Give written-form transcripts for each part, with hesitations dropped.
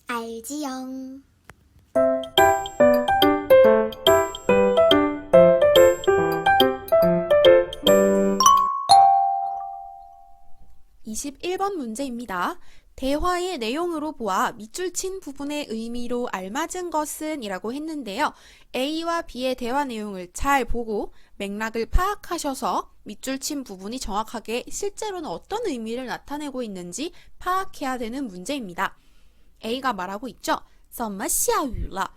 알지영. 21번 문제입니다. 대화의 내용으로 보아 밑줄 친 부분의 의미로 알맞은 것은 이라고 했는데요. A와 B의 대화 내용을 잘 보고 맥락을 파악하셔서 밑줄 친 부분이 정확하게 실제로는 어떤 의미를 나타내고 있는지 파악해야 되는 문제입니다. A가 말하고 있죠. 怎么下雨了?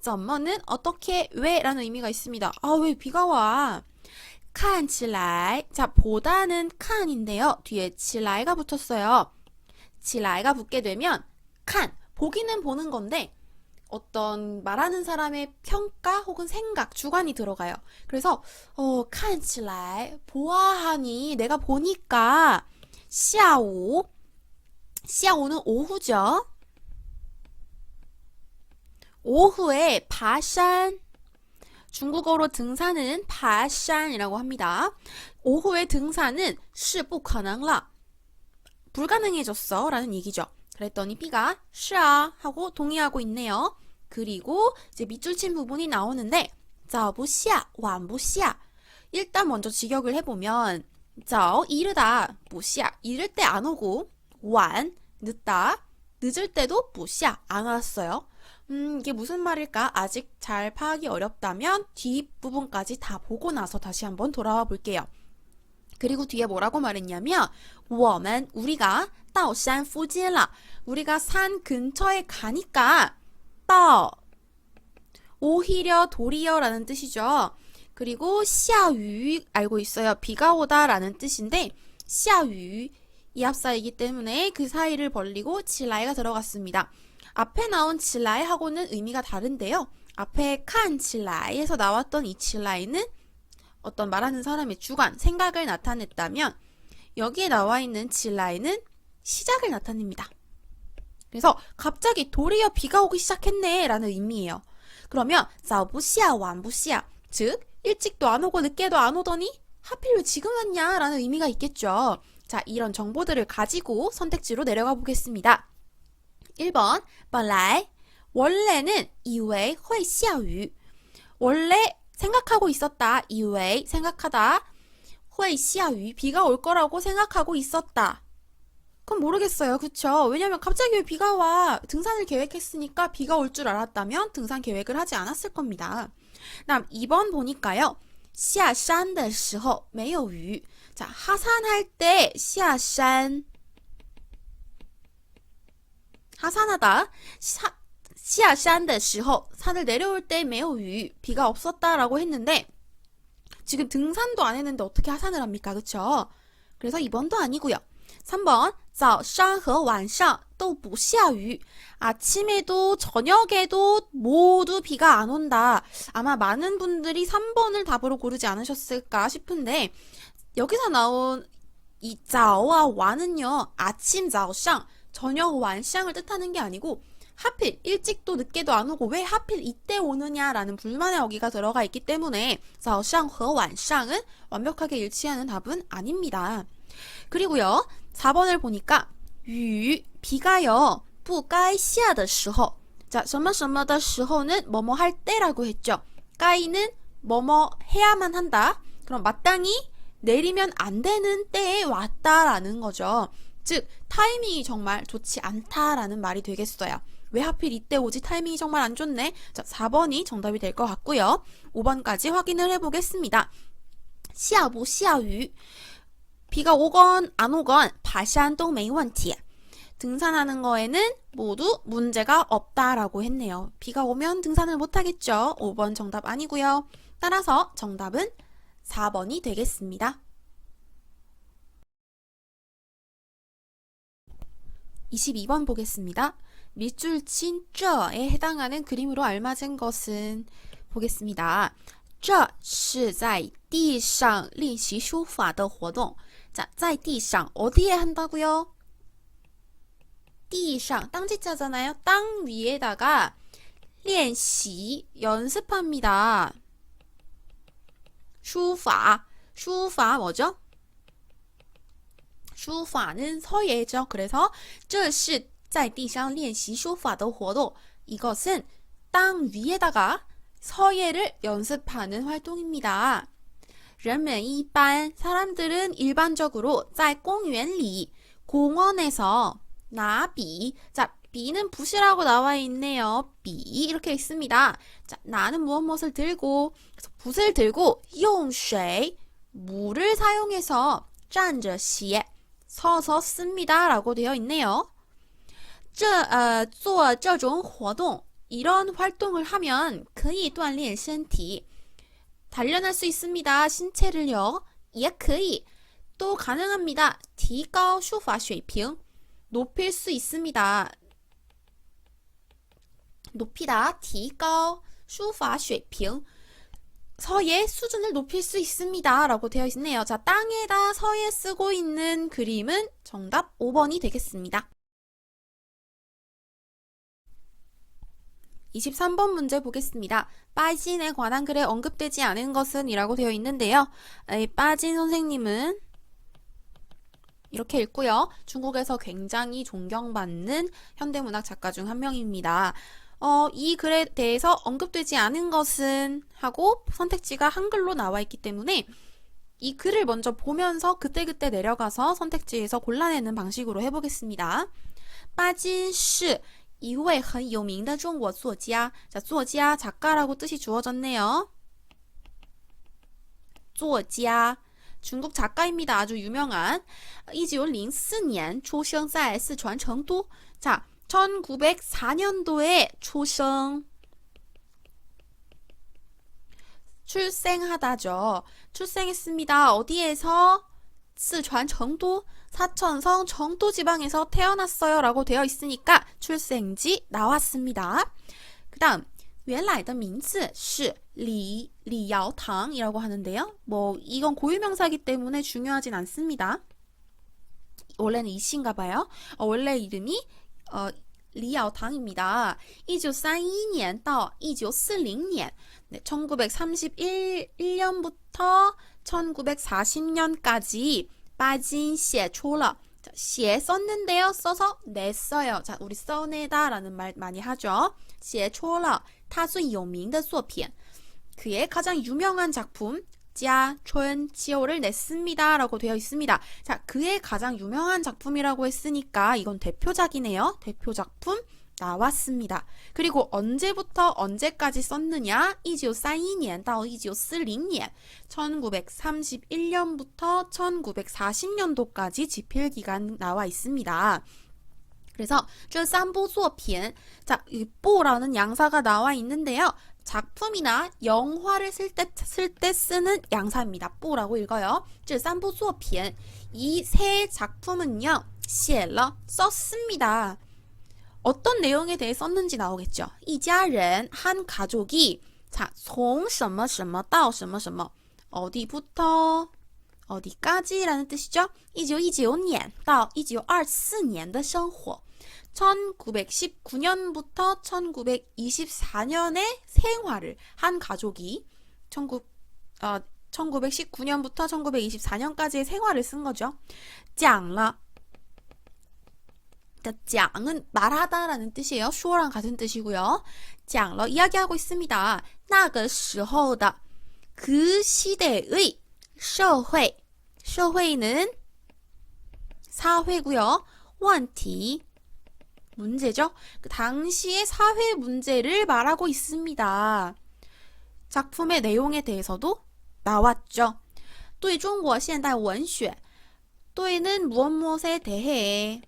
怎么는 어떻게, 왜 라는 의미가 있습니다. 왜 비가 와? 看起来, 자, 보다는 칸인데요. 뒤에 起来가 붙었어요. 起来가 붙게 되면 칸, 보기는 보는 건데 어떤 말하는 사람의 평가 혹은 생각, 주관이 들어가요. 그래서 看起来, 보아하니, 내가 보니까 下午, 下午는 오후죠. 오후에 爬山, 중국어로 등산은 爬山이라고 합니다. 오후의 등산은 是不可能了, 불가능해졌어 라는 얘기죠. 그랬더니 B가 是啊 하고 동의하고 있네요. 그리고 이제 밑줄 친 부분이 나오는데 早不下,晚不下. 일단 먼저 직역을 해보면 早 이르다, 不下 이를 때 안 오고, 晚 늦다, 늦을 때도 不下 안 왔어요. 이게 무슨 말일까? 아직 잘 파악이 어렵다면 뒷부분까지 다 보고 나서 다시 한번 돌아와 볼게요. 그리고 뒤에 뭐라고 말했냐면 我们 우리가 到山附近了. 우리가 산 근처에 가니까 到 오히려 도리어 라는 뜻이죠. 그리고 下雨 알고 있어요. 비가 오다 라는 뜻인데 下雨 이 합사이기 때문에 그 사이를 벌리고 起来가 들어갔습니다. 앞에 나온 起来하고는 의미가 다른데요. 앞에 看起来에서 나왔던 이 起来는 어떤 말하는 사람의 주관, 생각을 나타냈다면 여기에 나와 있는 起来는 시작을 나타냅니다. 그래서 갑자기 도리어 비가 오기 시작했네 라는 의미예요. 그러면 早不下,晚不下, 즉 일찍도 안 오고 늦게도 안 오더니 하필 왜 지금 왔냐 라는 의미가 있겠죠. 자, 이런 정보들을 가지고 선택지로 내려가 보겠습니다. 1번 本来 원래는 以为会下雨 원래 생각하고 있었다. 以为 생각하다. 会下雨 비가 올 거라고 생각하고 있었다. 그럼 모르겠어요. 그쵸? 왜냐면 갑자기 왜 비가 와? 등산을 계획했으니까 비가 올 줄 알았다면 등산 계획을 하지 않았을 겁니다. 다음 2번 보니까요. 下山的时候没有雨. 자, 하산할 때 下山 하산하다. 下山的时候 산을 내려올 때 没有雨 비가 없었다라고 했는데 지금 등산도 안 했는데 어떻게 하산을 합니까? 그쵸? 그래서 2번도 아니고요. 3번 早上和晚上都不下雨 아침에도 저녁에도 모두 비가 안 온다. 아마 많은 분들이 3번을 답으로 고르지 않으셨을까 싶은데 여기서 나온 이 早와 晚은요. 아침 早上 저녁 晚上을 뜻하는 게 아니고 하필 일찍도 늦게도 안 오고 왜 하필 이때 오느냐라는 불만의 어기가 들어가 있기 때문에 早上和晚上은 완벽하게 일치하는 답은 아닙니다. 그리고요. 4번을 보니까 雨 비가요. 不该下的时候 자, 什么什么的时候는 뭐뭐 할 때라고 했죠. 该는 뭐뭐 해야만 한다. 그럼 마땅히 내리면 안 되는 때에 왔다라는 거죠. 즉 타이밍이 정말 좋지 않다라는 말이 되겠어요. 왜 하필 이때 오지? 타이밍이 정말 안 좋네. 자, 4번이 정답이 될 것 같고요. 5번까지 확인을 해보겠습니다. 下不下雨 비가 오건 안 오건 爬山都没问题 등산하는 거에는 모두 문제가 없다라고 했네요. 비가 오면 등산을 못하겠죠. 5번 정답 아니고요. 따라서 정답은 4번이 되겠습니다. 22번 보겠습니다. 밑줄 친 这에 해당하는 그림으로 알맞은 것은 보겠습니다. 这是在地上练习书法的活动. 자, 在地上 어디에 한다고요? 地上 땅지자잖아요. 땅 위에다가 练习 연습합니다. 书法 书法 뭐죠? 书法는 서예죠. 그래서 这是在地上练习书法的活动. 이것은 땅 위에다가 서예를 연습하는 활동입니다. 人们一般, 사람들은 일반적으로 在公园里, 공원에서 拿笔. 자, 비는 붓이라고 나와 있네요. 비 이렇게 있습니다. 자, 나는 무엇을 들고, 그래서 붓을 들고 用水, 물을 사용해서 站着写, 서서 씁니다 라고 되어 있네요. 做这种活动, 이런 활동을 하면 可以锻炼身体, 단련할 수 있습니다. 신체를요. 也可以, 또 가능합니다. 提高书法水平, 높일 수 있습니다. 높이다, 提高书法水平, 서예 수준을 높일 수 있습니다 라고 되어 있네요. 자, 땅에다 서예 쓰고 있는 그림은 정답 5번이 되겠습니다. 23번 문제 보겠습니다. 빠진에 관한 글에 언급되지 않은 것은 이라고 되어 있는데요. 빠진 선생님은 이렇게 읽고요. 중국에서 굉장히 존경받는 현대문학 작가 중 한 명입니다. 이 글에 대해서 언급되지 않은 것은 하고 선택지가 한글로 나와 있기 때문에 이 글을 먼저 보면서 그때그때 내려가서 선택지에서 골라내는 방식으로 해보겠습니다. 빠진 시, 一位很有名的中国作家. 자, 作家, 작가라고 뜻이 주어졌네요. 作家, 중국 작가입니다. 아주 유명한. 1904년 出生在四川成都. 자, 1904년도에 초생, 출생하다죠. 출생했습니다. 어디에서? 四川成都, 사천성 정도 지방에서 태어났어요 라고 되어 있으니까 출생지 나왔습니다. 그 다음 原来的名字是李尧堂이라고 하는데요. 뭐 이건 고유명사이기 때문에 중요하진 않습니다. 원래는 이씨인가 봐요. 원래 이름이 리야오탕입니다. 1932년 到 1940년, 네, 1931년부터 1940년까지 빠진 写出了, 写썼는데요. 써서 냈어요. 자, 우리 써내다 라는 말 많이 하죠. 写出了他最有名的作品, 그의 가장 유명한 작품 자, 춘, 치오를 냈습니다 라고 되어 있습니다. 자, 그의 가장 유명한 작품이라고 했으니까 이건 대표작이네요. 대표작품 나왔습니다. 그리고 언제부터 언제까지 썼느냐? 1932년 到 1940년, 1931년부터 1940년도까지 집필기간 나와 있습니다. 그래서 这三部作品, 자, 이 보라는 양사가 나와 있는데요. 작품이나 영화를 쓸 때 쓰는 양사입니다. 보라고 읽어요. 这三部作品, 이 세 작품은요, 写了, 썼습니다. 어떤 내용에 대해 썼는지 나오겠죠. 一家人, 한 가족이, 자, 从什么什么到什么什么, 어디부터 어디까지라는 뜻이죠. 1919년 到 1924년的生活, 1919년부터 1924년의 생활을 한 가족이 1919년부터 1924년까지의 생활을 쓴 거죠. 讲了, 讲은 말하다라는 뜻이에요. 쇼랑 같은 뜻이고요. 讲了, 이야기하고 있습니다. 那个时候的, 그 시대의 社会, 社会는 사회고요. 问题, 문제죠. 그 당시의 사회 문제를 말하고 있습니다. 작품의 내용에 대해서도 나왔죠. 对中国现代文学, 对는 무엇무엇에 대해,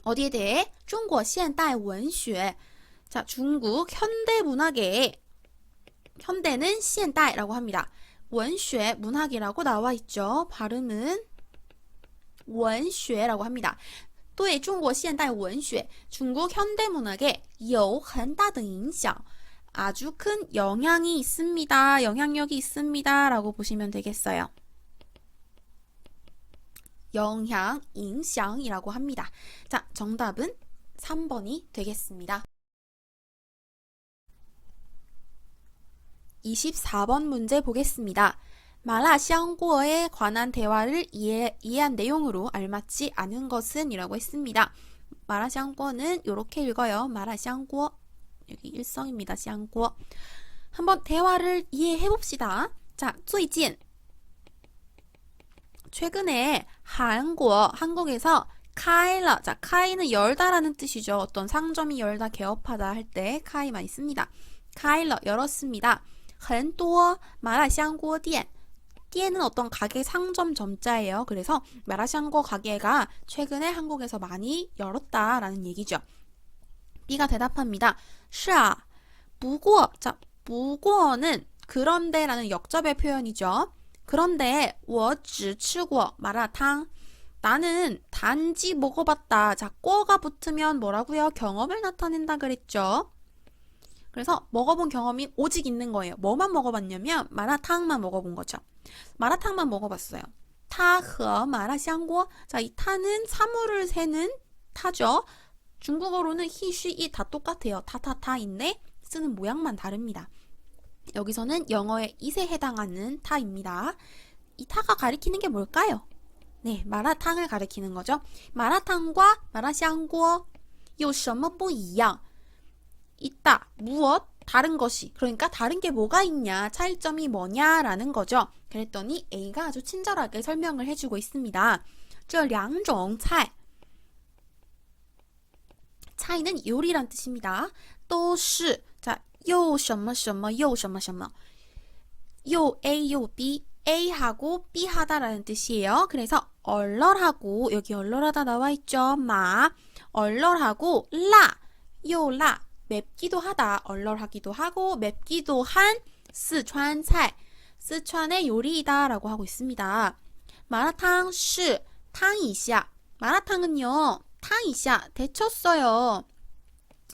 어디에 대해? 中国现代文学. 자, 중국 현대문학에, 현대는 现代라고 합니다. 文学, 문학이라고 나와 있죠. 발음은 文学라고 합니다. 对中国现代文学, 중국 현대문학에 有很大的影响, 아주 큰 영향이 있습니다. 영향력이 있습니다. 라고 보시면 되겠어요. 영향, 影响이라고 합니다. 자, 정답은 3번이 되겠습니다. 24번 문제 보겠습니다. 마라샹궈에 관한 대화를 이해한 내용으로 알맞지 않은 것은 이라고 했습니다. 마라샹궈는 이렇게 읽어요. 마라샹궈. 여기 일성입니다. 샹궈. 한번 대화를 이해해 봅시다. 자, 最近 최근에 한국에서 카이러. 자, 카이는 열다라는 뜻이죠. 어떤 상점이 열다, 개업하다 할 때 카이 많이 씁니다. 카이러 열었습니다. 很多 마라샹궈店. 띠에는 어떤 가게 상점 점자예요. 그래서 마라샹궈 가게가 최근에 한국에서 많이 열었다라는 얘기죠. B가 대답합니다. 是啊. 不过, 자, 不过는 그런데라는 역접의 표현이죠. 그런데 我只吃过 마라탕. 나는 단지 먹어봤다. 자, 꿔가 붙으면 뭐라고요? 경험을 나타낸다 그랬죠. 그래서 먹어본 경험이 오직 있는 거예요. 뭐만 먹어봤냐면 마라탕만 먹어본 거죠. 마라탕만 먹어봤어요. 타和 마라샹궈. 자, 이 타는 사물을 세는 타죠. 중국어로는 히, 쉬, 이 다 똑같아요. 타타타인데 쓰는 모양만 다릅니다. 여기서는 영어의 it에 해당하는 타입니다. 이 타가 가리키는 게 뭘까요? 네, 마라탕을 가리키는 거죠. 마라탕과 마라샹궈 有什么不一样? 있다, 무엇, 다른 것이. 그러니까 다른 게 뭐가 있냐, 차이점이 뭐냐라는 거죠. 그랬더니 A가 아주 친절하게 설명을 해주고 있습니다. 这两种菜 차이는 요리란 뜻입니다. 都是 자, 又什么什么又什么什么又 A 又 B A하고 B하다라는 뜻이에요. 그래서 얼얼하고 여기 얼얼하다 나와있죠. 마 얼얼하고 라 요라 맵기도 하다 얼얼하기도 하고 맵기도 한 스촨菜 스촨의 요리이다 라고 하고 있습니다. 마라탕 是 탕이샤 마라탕은요 탕이샤 데쳤어요.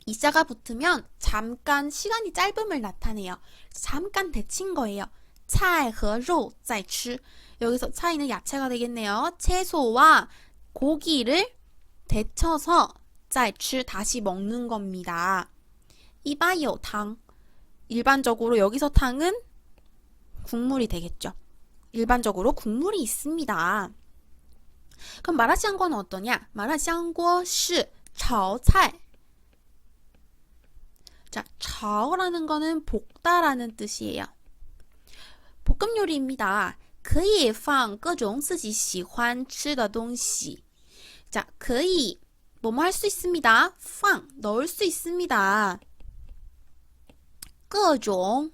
이자가 붙으면 잠깐 시간이 짧음을 나타내요. 잠깐 데친 거예요. 菜和肉在吃 여기서 차이는 야채가 되겠네요. 채소와 고기를 데쳐서 在吃 다시 먹는 겁니다. 一般有汤 일반적으로 여기서 탕은 국물이 되겠죠. 일반적으로 국물이 있습니다. 그럼 마라샹궈는 어떠냐? 마라샹궈 是炒菜 자, 炒라는 거는 볶다라는 뜻이에요. 볶음 요리입니다. 可以放各种自己喜欢吃的东西 자, 可以 뭐뭐 할 수 있습니다. 放 넣을 수 있습니다. 各种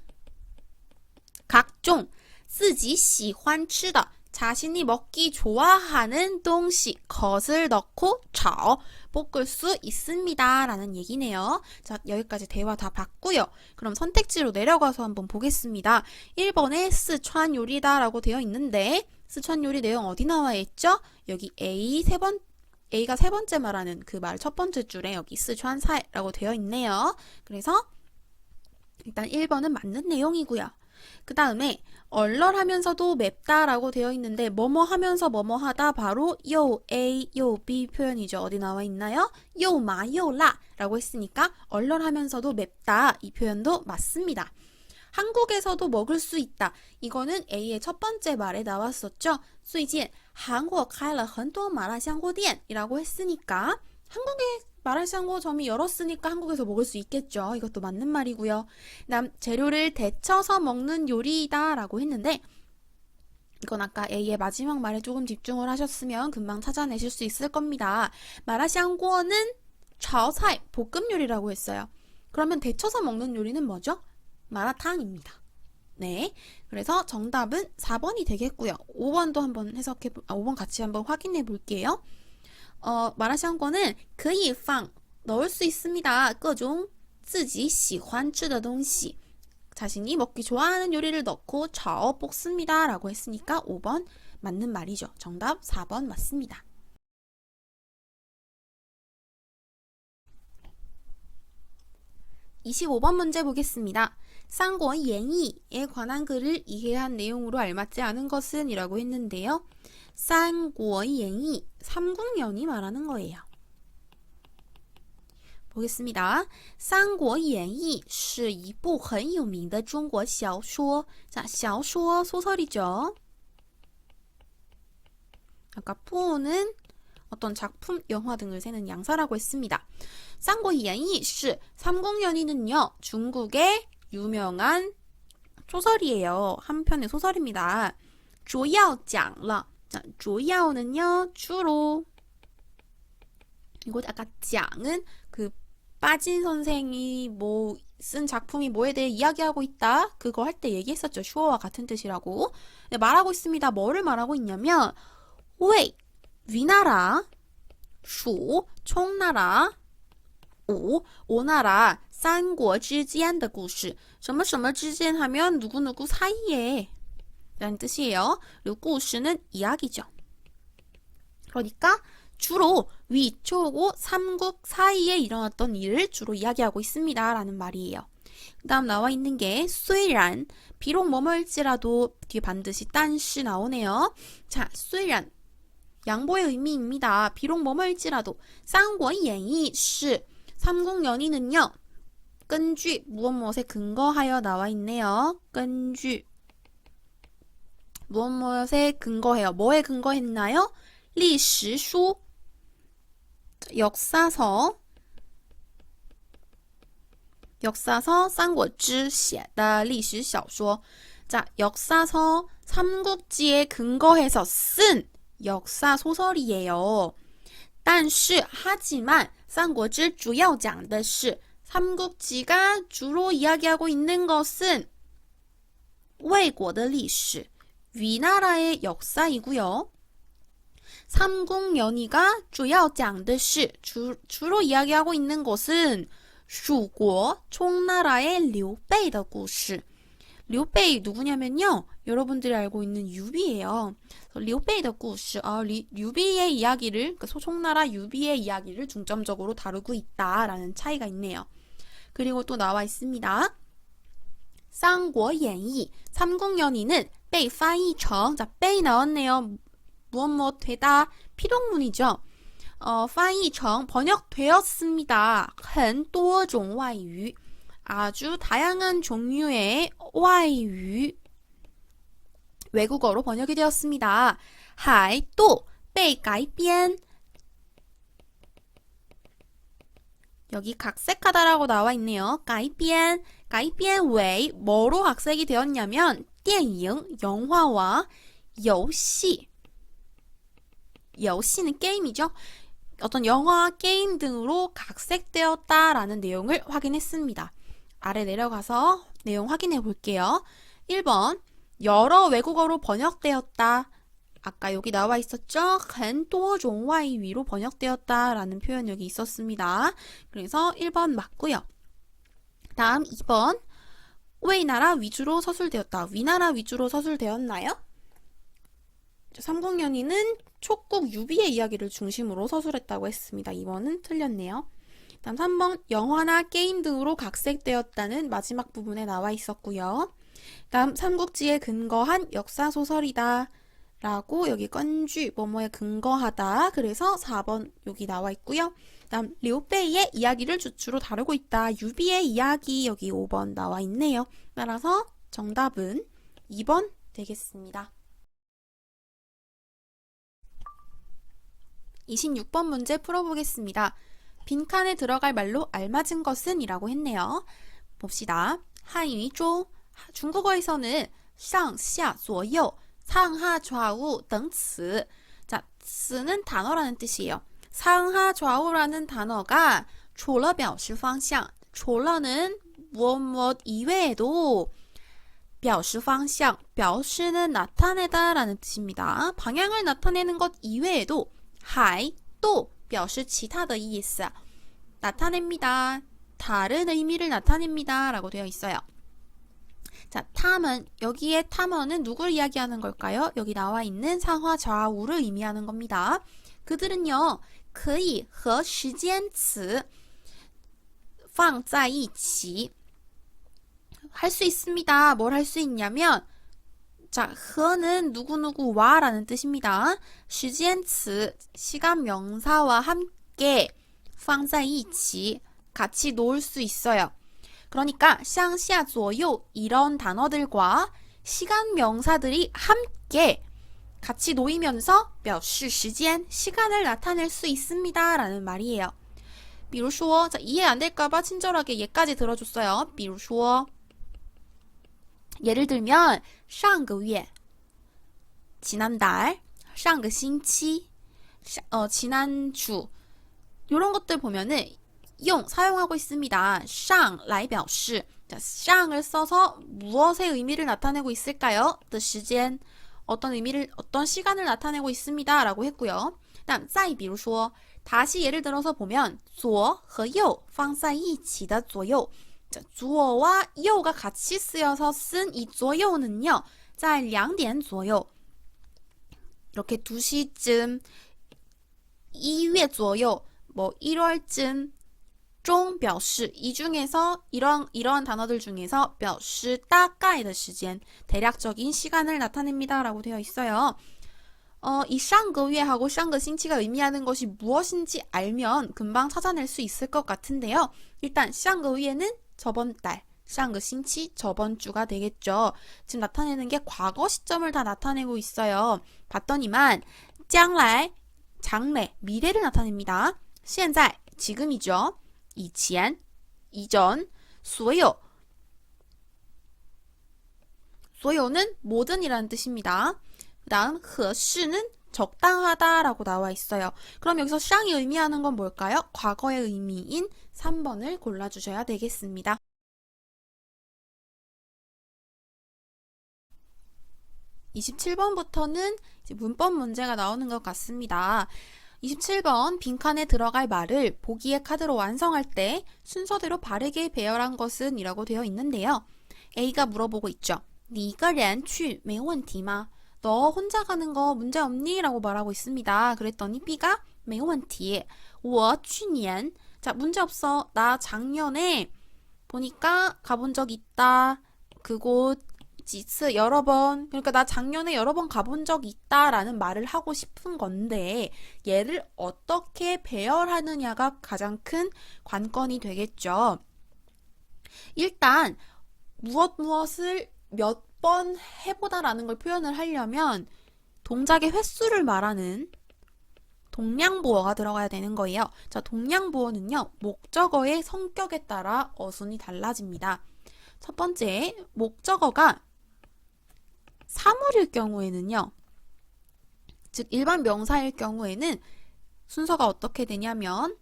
각종 自己喜欢吃的 자신이 먹기 좋아하는 东西 것을 넣고 炒 볶을 수 있습니다 라는 얘기네요. 자, 여기까지 대화 다 봤고요. 그럼 선택지로 내려가서 한번 보겠습니다. 1번에 스촨 요리다 라고 되어 있는데 스촨 요리 내용 어디 나와 있죠? 여기 A가 세 번째 말하는 그 말 첫 번째 줄에 여기 스촨 사이라고 되어 있네요. 그래서 일단 1번은 맞는 내용이고요. 그 다음에 얼얼하면서도 맵다라고 되어 있는데 뭐뭐 하면서 뭐뭐 하다 바로 요 A, 요 B 표현이죠. 어디 나와 있나요? 요 마, 요 라 라고 했으니까 얼얼하면서도 맵다 이 표현도 맞습니다. 한국에서도 먹을 수 있다. 이거는 A의 첫 번째 말에 나왔었죠. 最近韩国开了很多麻辣香锅店 이라고 했으니까 한국에 마라샹궈점이 열었으니까 한국에서 먹을 수 있겠죠. 이것도 맞는 말이고요. 그다음 재료를 데쳐서 먹는 요리이다 라고 했는데 이건 아까 A의 마지막 말에 조금 집중을 하셨으면 금방 찾아내실 수 있을 겁니다. 마라샹궈는 炒菜 볶음 요리라고 했어요. 그러면 데쳐서 먹는 요리는 뭐죠? 마라탕입니다. 네, 그래서 정답은 4번이 되겠고요. 5번도 한번 5번 같이 한번 확인해 볼게요. 마라샹궈는 可以放 넣을 수 있습니다. 各种自己喜欢吃的东西 자신이 먹기 좋아하는 요리를 넣고 炒 볶습니다 라고 했으니까 5번 맞는 말이죠. 정답 4번 맞습니다. 25번 문제 보겠습니다. 三国演义에 관한 글을 이해한 내용으로 알맞지 않은 것은 이라고 했는데요. 三国演义 삼국연이 말하는 거예요. 보겠습니다. 三国演义是一部很有名的中国小说. 자, 小说 소설이죠. 아까 部는 어떤 작품, 영화 등을 세는 양사라고 했습니다. 쌍국연의是삼국연의는요. 중국의 유명한 소설이에요. 한 편의 소설입니다. 主要讲了 자, 主要는요. 주로 그리고 아까 讲은 그 빠진 선생이 뭐 쓴 작품이 뭐에 대해 이야기하고 있다. 그거 할 때 얘기했었죠. 슈어와 같은 뜻이라고. 네, 말하고 있습니다. 뭐를 말하고 있냐면 魏 위나라 蜀 총나라 5 오나라 三国之间的故事 什么什么之间 하면 누구누구 사이에 라는 뜻이에요. 그리고 故事는 이야기죠. 그러니까 주로 위초고 삼국 사이에 일어났던 일을 주로 이야기하고 있습니다. 라는 말이에요. 그 다음 나와 있는 게 虽然 비록 뭐뭐일지라도 뒤에 반드시 但是 나오네요. 자, 虽然 양보의 의미입니다. 비록 뭐뭐일지라도 三国演义是 삼국연의는요. 根据 무엇무엇에 근거하여 나와 있네요. 根据 무엇무엇에 근거해요. 뭐에 근거했나요? 历史书 역사서 三国志写的历史小说 자, 역사서 삼국지에 근거해서 쓴 역사 소설이에요. 但是 하지만 三国志主要讲的是 삼국지가 주로 이야기하고 있는 것은 魏国的历史 위나라의 역사이고요. 삼국연의가 主要讲的是 주로 이야기하고 있는 것은 蜀国 총나라의 刘备的故事 刘备 누구냐면요. 여러분들이 알고 있는 유비예요. 刘备的故事 유비의 이야기를 그러니까 소총나라 유비의 이야기를 중점적으로 다루고 있다라는 차이가 있네요. 그리고 또 나와 있습니다. 三国演义 삼국연의는 被翻译成 자, 被 나왔네요. 무엇 되다 필용문이죠. 翻译成 번역되었습니다. 很多种外语 아주 다양한 종류의 外语 외국어로 번역이 되었습니다. 还또 被改编 여기 각색하다라고 나와 있네요. 改编 改编为 뭐로 각색이 되었냐면 电影 영화와 游戏 游戏는 게임이죠. 어떤 영화, 게임 등으로 각색되었다라는 내용을 확인했습니다. 아래 내려가서 내용 확인해 볼게요. 1번 여러 외국어로 번역되었다. 아까 여기 나와 있었죠? 很多种外语로 번역되었다라는 표현 여기 있었습니다. 그래서 1번 맞고요. 다음 2번 위나라 위주로 서술되었다. 위나라 위주로 서술되었나요? 삼국연의는 촉국 유비의 이야기를 중심으로 서술했다고 했습니다. 2번은 틀렸네요. 다음 3번 영화나 게임 등으로 각색되었다는 마지막 부분에 나와 있었고요. 다음 삼국지에 근거한 역사소설이다 라고 여기 건쥐 뭐뭐에 근거하다 그래서 4번 여기 나와 있고요. 다음 류베이의 이야기를 주로 다루고 있다. 유비의 이야기 여기 5번 나와 있네요. 따라서 정답은 2번 되겠습니다. 26번 문제 풀어보겠습니다. 빈칸에 들어갈 말로 알맞은 것은 이라고 했네요. 봅시다. 한유中 중국어에서는 上下左右 상하 좌우 등 词 자, 词는 단어라는 뜻이에요. 상하 좌우라는 단어가 除了表示方向 除了는 무엇 이외에도 表示方向 表示는 나타내다 라는 뜻입니다. 방향을 나타내는 것 이외에도 还또 表示其他的意思 나타냅니다. 다른 의미를 나타냅니다. 라고 되어 있어요. 자, 他们 여기에 他们은 누구를 이야기하는 걸까요? 여기 나와 있는 상하 좌우를 의미하는 겁니다. 그들은요, 可以和时间词放在一起 할 수 있습니다. 뭘 할 수 있냐면 자, 和는 누구누구와 라는 뜻입니다. 时间词 시간 명사와 함께 放在一起 같이 놓을 수 있어요. 그러니까 上下左右 이런 단어들과 시간 명사들이 함께 같이 놓이면서 表示时间 시간을 나타낼 수 있습니다 라는 말이에요. 比如说 자, 이해 안 될까봐 친절하게 얘까지 들어줬어요. 比如说 예를 들면 上个月 지난달 上个星期 지난주 이런 것들 보면은 사용하고 있습니다. 上来表示 자, 上을 써서 무엇의 의미를 나타내고 있을까요? the 时间 어떤 시간을 나타내고 있습니다 라고 했고요. 다음 再比如说 다시 예를 들어서 보면 左和右放在一起的左右 자, 左와右가 같이 쓰여서 쓴 이 左右는요 在2点左右 이렇게 2시쯤 2월 左右 뭐 1월쯤 종 表示 이 중에서 이러한 단어들 중에서 表示大概的时间 대략적인 시간을 나타냅니다 라고 되어 있어요. 이 上个月하고 上个星期가 의미하는 것이 무엇인지 알면 금방 찾아낼 수 있을 것 같은데요. 일단 上个月는 저번 달, 上个星期저번 주가 되겠죠. 지금 나타내는 게 과거 시점을 다 나타내고 있어요. 봤더니만 将来, 장래, 미래를 나타냅니다. 现在, 지금이죠. 以前, 이전, 所有, 所有는 모든이라는 뜻입니다. 그 다음 合适는 적당하다 라고 나와 있어요. 그럼 여기서 쌍이 의미하는 건 뭘까요? 과거의 의미인 3번을 골라주셔야 되겠습니다. (27번부터는) 문법 문제가 나오는 것 같습니다. 27번 빈칸에 들어갈 말을 보기의 카드로 완성할 때 순서대로 바르게 배열한 것은 이라고 되어 있는데요. A가 물어보고 있죠. 你一个人去没问题吗? 너 혼자 가는 거 문제 없니? 라고 말하고 있습니다. 그랬더니 B가 没问题我去年 자, 문제 없어. 나 작년에 보니까 가본 적 있다. 그곳 지츠 여러 번 그러니까 나 작년에 여러 번 가본 적 있다라는 말을 하고 싶은 건데 얘를 어떻게 배열하느냐가 가장 큰 관건이 되겠죠. 일단 무엇을 몇 번 해보다라는 걸 표현을 하려면 동작의 횟수를 말하는 동량보어가 들어가야 되는 거예요. 자, 동량보어는요 목적어의 성격에 따라 어순이 달라집니다. 첫 번째, 목적어가 사물일 경우에는요, 즉 일반 명사일 경우에는 순서가 어떻게 되냐면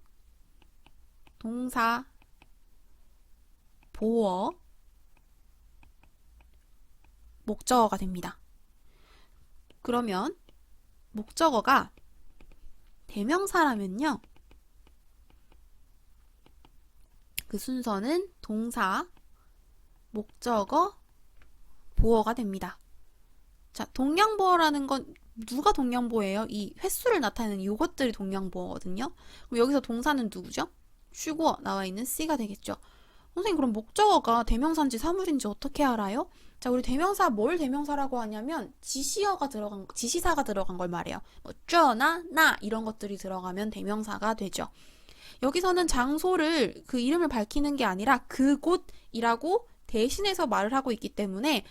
동사, 보어, 목적어가 됩니다. 그러면 목적어가 대명사라면요, 그 순서는 동사, 목적어, 보어가 됩니다. 자, 동량보어라는 건 누가 동량보어예요? 이 횟수를 나타내는 이것들이 동량보어거든요. 그럼 여기서 동사는 누구죠? 주어 나와 있는 C가 되겠죠. 선생님, 그럼 목적어가 대명사인지 사물인지 어떻게 알아요? 자, 우리 대명사 뭘 대명사라고 하냐면 지시사가 들어간 걸 말해요. 뭐 쩌나 나 이런 것들이 들어가면 대명사가 되죠. 여기서는 장소를 그 이름을 밝히는 게 아니라 그곳이라고 대신해서 말을 하고 있기 때문에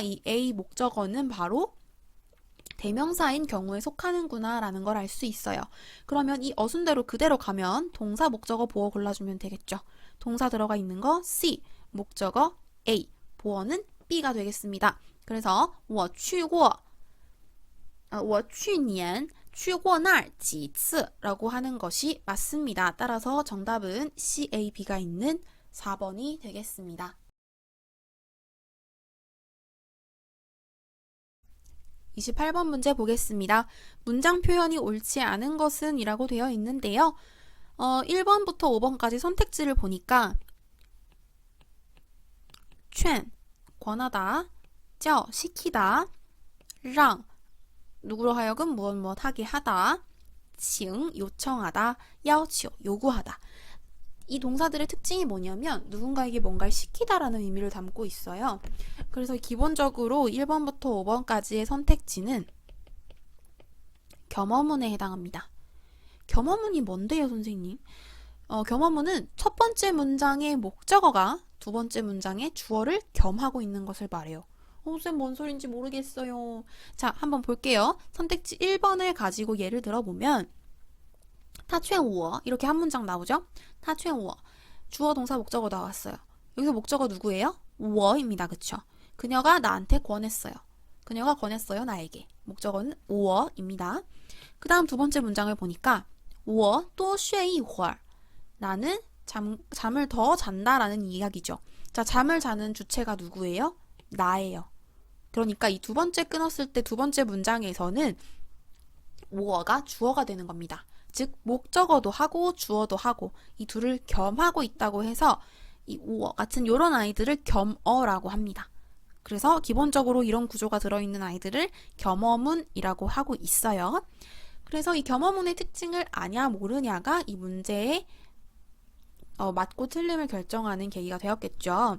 이 A 목적어는 바로 대명사인 경우에 속하는구나 라는 걸 알 수 있어요. 그러면 이 어순대로 그대로 가면 동사, 목적어, 보어 골라주면 되겠죠. 동사 들어가 있는 거 C, 목적어 A, 보어는 B가 되겠습니다. 그래서 我去过我去年去过那儿几次라고 하는 것이 맞습니다. 따라서 정답은 C, A, B가 있는 4번이 되겠습니다. 28번 문제 보겠습니다. 문장 표현이 옳지 않은 것은 이라고 되어 있는데요. 1번부터 5번까지 선택지를 보니까 劝, 권하다, 叫, 시키다, 让, 누구로 하여금 무엇 하게 하다, 请, 요청하다, 要求, 요구하다. 이 동사들의 특징이 뭐냐면 누군가에게 뭔가를 시키다라는 의미를 담고 있어요. 그래서 기본적으로 1번부터 5번까지의 선택지는 겸어문에 해당합니다. 겸어문이 뭔데요, 선생님? 겸어문은 첫 번째 문장의 목적어가 두 번째 문장의 주어를 겸하고 있는 것을 말해요. 쌤, 뭔 소린지 모르겠어요. 자, 한번 볼게요. 선택지 1번을 가지고 예를 들어보면, 타劝我 이렇게 한 문장 나오죠? 타劝我 주어, 동사, 목적어 나왔어요. 여기서 목적어 누구예요? 我입니다. 그쵸? 그녀가 나한테 권했어요. 그녀가 권했어요, 나에게. 목적어는 我입니다. 그 다음 두 번째 문장을 보니까 我多睡一会儿 나는 잠을 더 잔다라는 이야기죠. 자, 잠을 자는 주체가 누구예요? 나예요. 그러니까 이 두 번째 끊었을 때 두 번째 문장에서는 我가 주어가 되는 겁니다. 즉 목적어도 하고 주어도 하고 이 둘을 겸하고 있다고 해서 이 我 같은 이런 아이들을 겸어라고 합니다. 그래서 기본적으로 이런 구조가 들어있는 아이들을 겸어문이라고 하고 있어요. 그래서 이 겸어문의 특징을 아냐 모르냐가 이 문제의 맞고 틀림을 결정하는 계기가 되었겠죠.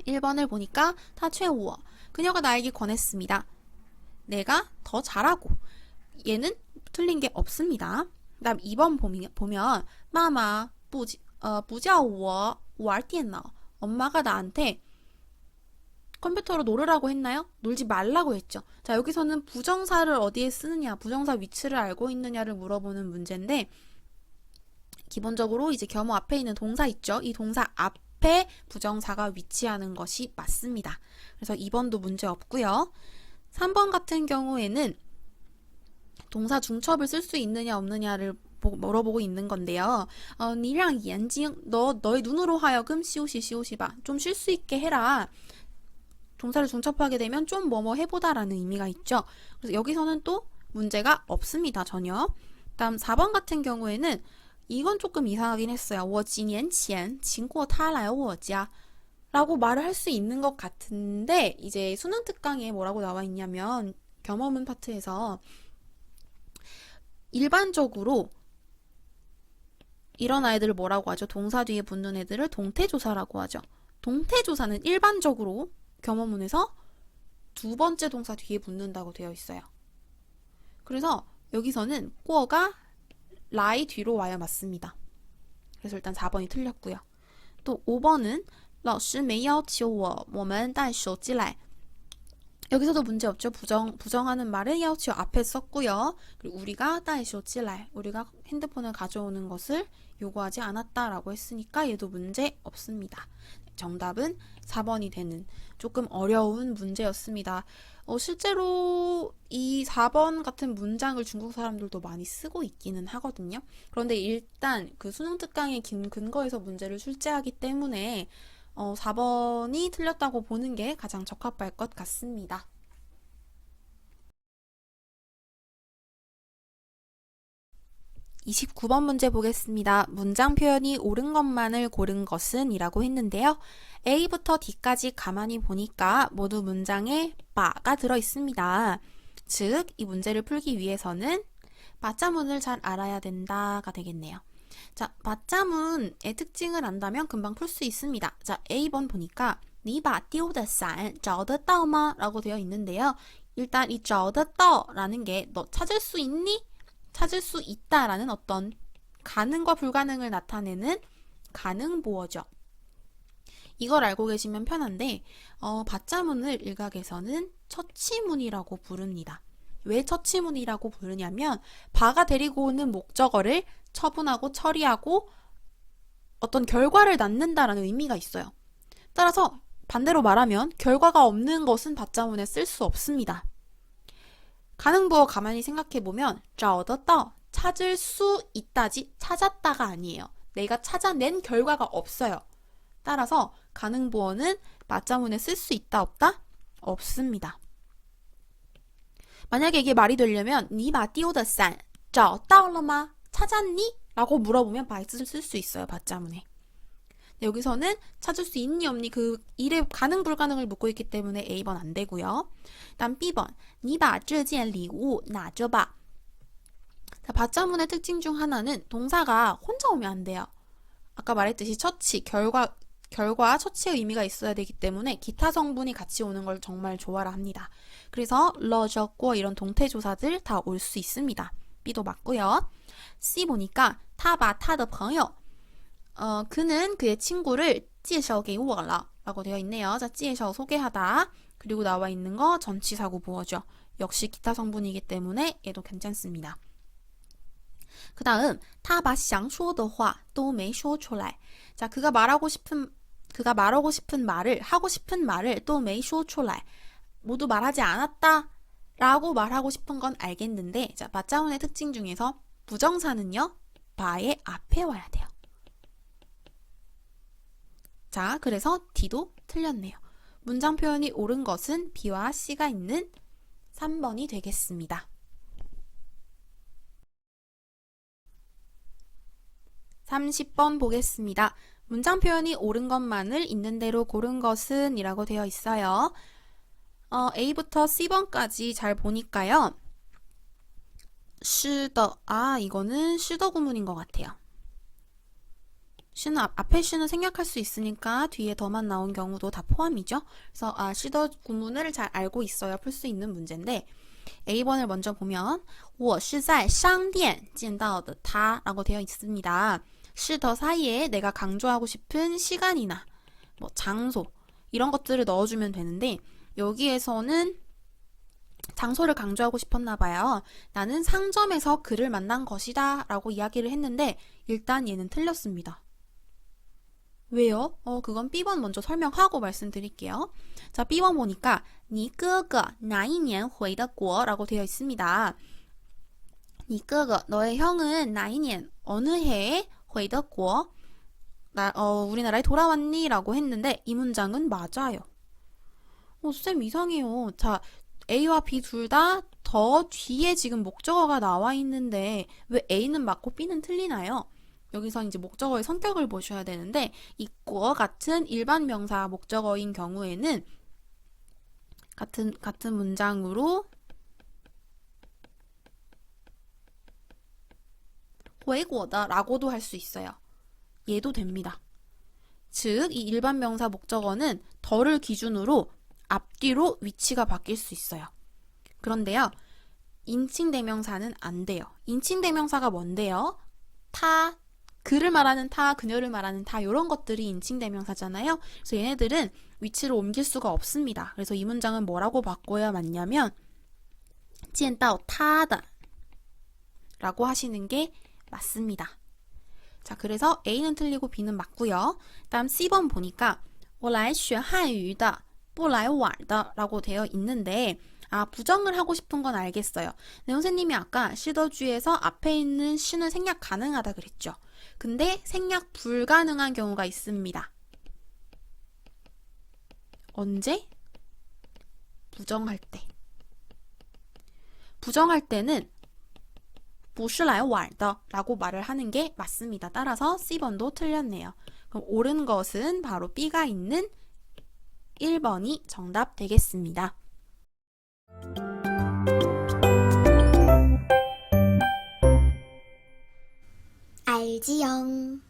1번을 보니까 타劝我 그녀가 나에게 권했습니다. 내가 더 잘하고 얘는 틀린 게 없습니다. 그 다음 2번 보면 마마 不叫我玩电脑 엄마가 나한테 컴퓨터로 놀으라고 했나요? 놀지 말라고 했죠. 자, 여기서는 부정사를 어디에 쓰느냐, 부정사 위치를 알고 있느냐를 물어보는 문제인데 기본적으로 이제 겸어 앞에 있는 동사 있죠. 이 동사 앞에 부정사가 위치하는 것이 맞습니다. 그래서 2번도 문제 없고요. 3번 같은 경우에는 동사 중첩을 쓸 수 있느냐 없느냐를 물어보고 있는 건데요. 니랑 옌징 너의 눈으로 하여금 시오시 봐. 좀 쉴 수 있게 해라. 동사를 중첩하게 되면 좀 뭐뭐 해보다라는 의미가 있죠. 그래서 여기서는 또 문제가 없습니다. 전혀. 다음 4번 같은 경우에는 이건 조금 이상하긴 했어요. 我几年前请过他来我家 라고 말을 할 수 있는 것 같은데 이제 수능 특강에 뭐라고 나와 있냐면 겸어문 파트에서 일반적으로 이런 아이들을 뭐라고 하죠? 동사 뒤에 붙는 애들을 동태조사라고 하죠. 동태조사는 일반적으로 겸어문에서 두 번째 동사 뒤에 붙는다고 되어 있어요. 그래서 여기서는 꿔가 라이 뒤로 와야 맞습니다. 그래서 일단 4번이 틀렸고요. 또 5번은 老师没要求我们带手机来 여기서도 문제 없죠. 부정하는 말을 야오치오 앞에 썼고요. 그리고 우리가 따이쇼치라이 우리가 핸드폰을 가져오는 것을 요구하지 않았다라고 했으니까 얘도 문제 없습니다. 정답은 4번이 되는 조금 어려운 문제였습니다. 실제로 이 4번 같은 문장을 중국 사람들도 많이 쓰고 있기는 하거든요. 그런데 일단 그 수능 특강의 근거에서 문제를 출제하기 때문에 4번이 틀렸다고 보는 게 가장 적합할 것 같습니다. 29번 문제 보겠습니다. 문장 표현이 옳은 것만을 고른 것은 이라고 했는데요. A부터 D까지 가만히 보니까 모두 문장에 바가 들어있습니다. 즉, 이 문제를 풀기 위해서는 맞자문을 잘 알아야 된다가 되겠네요. 자, 맞자문의 특징을 안다면 금방 풀 수 있습니다. 자, A번 보니까 你把丢的伞找得到吗? 라고 되어 있는데요. 일단 이 找得到라는 게 너 찾을 수 있니? 찾을 수 있다라는 어떤 가능과 불가능을 나타내는 가능보어죠. 이걸 알고 계시면 편한데 받자문을 일각에서는 처치문이라고 부릅니다. 왜 처치문이라고 부르냐면 바가 데리고 오는 목적어를 처분하고 처리하고 어떤 결과를 낳는다라는 의미가 있어요. 따라서 반대로 말하면 결과가 없는 것은 받자문에 쓸 수 없습니다. 가능부어 가만히 생각해보면 找得到 찾을 수 있다지 찾았다가 아니에요. 내가 찾아낸 결과가 없어요. 따라서 가능부어는 맞자문에 쓸 수 있다 없다? 없습니다. 만약에 이게 말이 되려면 你把丢的伞找到了吗? 찾았니? 라고 물어보면 바이스를 쓸 수 있어요. 받자문에. 여기서는 찾을 수 있니 없니 그 일의 가능 불가능을 묻고 있기 때문에 A번 안 되고요. 다음 B번 你把这件礼物拿着吧. 자, 받자문의 특징 중 하나는 동사가 혼자 오면 안 돼요. 아까 말했듯이 처치, 결과 처치의 의미가 있어야 되기 때문에 기타 성분이 같이 오는 걸 정말 좋아라 합니다. 그래서 러저고 이런 동태조사들 다 올 수 있습니다. B도 맞고요. C 보니까 他把他的朋友 그는 그의 친구를 介绍给我了 라고 되어 있네요. 자, 介绍 소개하다. 그리고 나와 있는 거 전치사고 보어죠. 역시 기타 성분이기 때문에 얘도 괜찮습니다. 그 다음 他把想说的话都没说出来. 자, 그가 말하고 싶은 말을 하고 싶은 말을 都没说出来. 모두 말하지 않았다 라고 말하고 싶은 건 알겠는데, 자, 맞자문의 특징 중에서 부정사는요, 바의 앞에 와야 돼요. 자, 그래서 D도 틀렸네요. 문장 표현이 옳은 것은 B와 C가 있는 3번이 되겠습니다. 30번 보겠습니다. 문장 표현이 옳은 것만을 있는 대로 고른 것은 이라고 되어 있어요. A부터 C번까지 잘 보니까요. 是的, 이거는 是的 구문인 것 같아요. 앞에 시는 생략할 수 있으니까 뒤에 더만 나온 경우도 다 포함이죠. 그래서 是的 구문을 잘 알고 있어야 풀 수 있는 문제인데, A번을 먼저 보면 我是在商店见到的他 라고 되어 있습니다. 是的 사이에 내가 강조하고 싶은 시간이나 뭐 장소 이런 것들을 넣어주면 되는데, 여기에서는 장소를 강조하고 싶었나 봐요. 나는 상점에서 그를 만난 것이다 라고 이야기를 했는데, 일단 얘는 틀렸습니다. 왜요? 그건 B번 먼저 설명하고 말씀드릴게요. 자, B번 보니까 你哥哥哪一年回的国 라고 되어 있습니다. 你哥哥 너의 형은 哪一年 어느 해에 回的国 우리나라에 돌아왔니? 라고 했는데 이 문장은 맞아요. 쌤 이상해요. 자, A와 B 둘 다 더 뒤에 지금 목적어가 나와 있는데 왜 A는 맞고 B는 틀리나요? 여기서 이제 목적어의 성격을 보셔야 되는데, 이과 같은 일반 명사 목적어인 경우에는 같은 문장으로 回国的 라고도 할 수 있어요. 얘도 됩니다. 즉, 이 일반 명사 목적어는 더를 기준으로 앞뒤로 위치가 바뀔 수 있어요. 그런데요, 인칭대명사는 안 돼요. 인칭대명사가 뭔데요? 타, 그를 말하는 타, 그녀를 말하는 타, 이런 것들이 인칭대명사잖아요. 그래서 얘네들은 위치를 옮길 수가 없습니다. 그래서 이 문장은 뭐라고 바꿔야 맞냐면 见到他的 라고 하시는 게 맞습니다. 자, 그래서 A는 틀리고 B는 맞고요. 다음 C번 보니까 我来学汉语的不来玩的 라고 되어 있는데, 부정을 하고 싶은 건 알겠어요. 네, 선생님이 아까 시더주에서 앞에 있는 시는 생략 가능하다 그랬죠. 근데 생략 불가능한 경우가 있습니다. 언제? 부정할 때. 부정할 때는 不是来玩的 라고 말을 하는 게 맞습니다. 따라서 C번도 틀렸네요. 그럼 옳은 것은 바로 B가 있는 1번이 정답 되겠습니다. 알지영